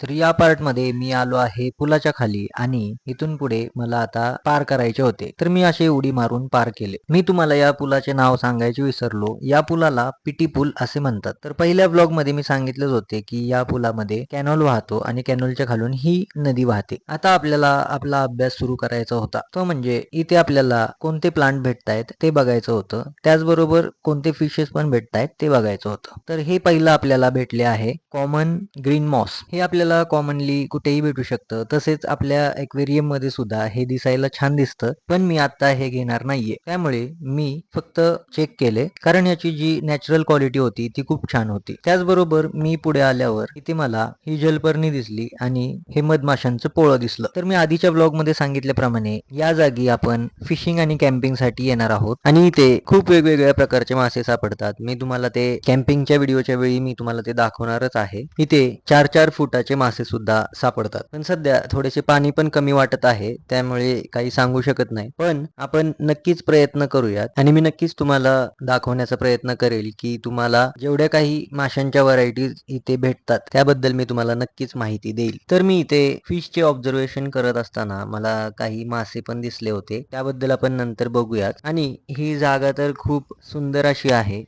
तर या पार्टमध्ये मी आलो आहे पुलाच्या खाली आणि इथून पुढे मला आता पार करायचे होते. तर मी असे उडी मारून पार केले. मी तुम्हाला या पुलाचे नाव सांगायचे विसरलो. या पुलाला पिटी पूल असे म्हणतात. तर पहिल्या ब्लॉग मध्ये मी सांगितलेच होते की या पुलामध्ये कॅनॉल वाहतो आणि कॅनॉलच्या खालून ही नदी वाहते. आता आपल्याला आपला अभ्यास सुरू करायचा होता. तो म्हणजे इथे आपल्याला कोणते प्लांट भेटतायत ते बघायचं होतं. त्याचबरोबर कोणते फिशेस पण भेटतायत ते बघायचं होतं. तर हे पहिलं आपल्याला भेटले आहे कॉमन ग्रीन मॉस. हे आपल्याला कॉमनली कुठेही भेटू शकतं. तसेच आपल्या एक्वेरियम मध्ये सुद्धा हे दिसायला छान दिसतं, पण मी आता हे घेणार नाहीये. त्यामुळे मी फक्त चेक केले, कारण याची जी नॅचरल क्वालिटी होती ती खूप छान होती. त्याचबरोबर मी पुढे आल्यावर इथे मला ही जलपर्णी दिसली आणि हे मधमाशांचं पोळं दिसलं. तर मी आधीच्या ब्लॉग मध्ये सांगितल्याप्रमाणे या जागी आपण फिशिंग आणि कॅम्पिंग साठी येणार आहोत आणि इथे खूप वेगवेगळ्या प्रकारचे मासे सापडतात. मी तुम्हाला ते कॅम्पिंगच्या व्हिडिओच्या वेळी मी तुम्हाला ते दाखवणारच आहे. इथे 4-4 फुटाचे मासे सुद्धा सापडतात. पण सध्या थोडेसे पाणी पण कमी वाटत आहे, त्यामुळे काही सांगू शकत नाही. पण आपण नक्कीच प्रयत्न करूयात आणि मी नक्कीच तुम्हाला दाखवण्याचा प्रयत्न करेल की तुम्हाला जेवढ्या काही माशांच्या व्हरायटीज इथे भेटतात त्याबद्दल मी तुम्हाला नक्कीच माहिती देईल. तर मी इथे फिशचे ऑब्झर्वेशन करत असताना मला काही मासे पण दिसले होते, त्याबद्दल आपण नंतर बघूयात. आणि ही जागा तर खूप सुंदर अशी आहे.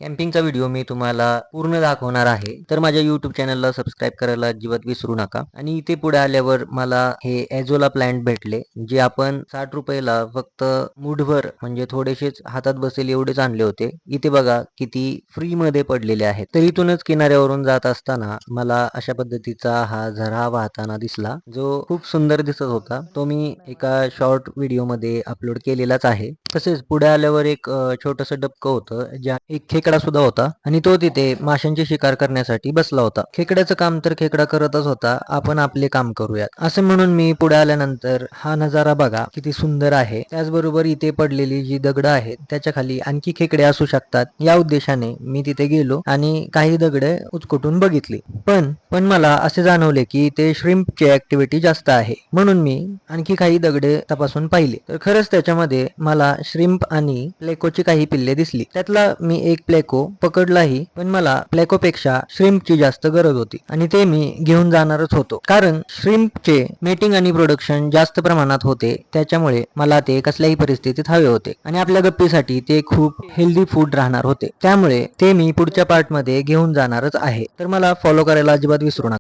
कॅम्पिंगचा व्हिडिओ मी तुम्हाला पूर्ण दाखवणार आहे, तर माझ्या YouTube चॅनलला सबस्क्राईब करायला अजिबात विसरू नका. आणि इथे पुढे आल्यावर मला हे एझोला प्लांट भेटले, जे आपण 60 रुपयाला फक्त मुठभर म्हणजे थोडेसेच हातात बसेल एवढेच आणले होते. इथे बघा किती फ्री मध्ये पडलेले आहेत. तर इथूनच किनाऱ्यावरून जात असताना मला अशा पद्धतीचा हा झरा वाहताना दिसला, जो खूप सुंदर दिसत होता. तो मी एका शॉर्ट व्हिडिओ मध्ये अपलोड केलेलाच आहे. तसेच पुढे आल्यावर एक छोटंसं डबकं होतं, ज्या एक खेकडा सुद्धा होता आणि तो तिथे माशांची शिकार करण्यासाठी बसला होता. खेकड्याचं काम तर खेकडा करतच होता, आपण आपले काम करूयात असे म्हणून मी पुढे आल्यानंतर हा नजारा बघा किती सुंदर आहे. त्याचबरोबर इथे पडलेली जी दगड आहेत त्याच्या खाली आणखी खेकडे असू शकतात, या उद्देशाने मी तिथे गेलो आणि काही दगडे उचकटून बघितली. पण मला असे जाणवले की ते श्रिम्पची ऍक्टिव्हिटी जास्त आहे, म्हणून मी आणखी काही दगडे तपासून पाहिले. तर खरंच त्याच्यामध्ये मला श्रिम्प आणि प्लेकोची काही पिल्ले दिसली. त्यातला मी एक प्लेको पकडलाही, पण मला प्लेकोपेक्षा श्रिम्पची जास्त गरज होती आणि ते मी घेऊन जाणारच होतो, कारण श्रिम्पचे मेटिंग आणि प्रोडक्शन जास्त प्रमाणात होते. त्याच्यामुळे मला ते कसल्याही परिस्थितीत हवे होते आणि आपल्या गप्पीसाठी ते खूप हेल्दी फूड राहणार होते. त्यामुळे ते मी पुढच्या पार्ट मध्ये घेऊन जाणारच आहे. तर मला फॉलो करायला अजिबात विसरू नका.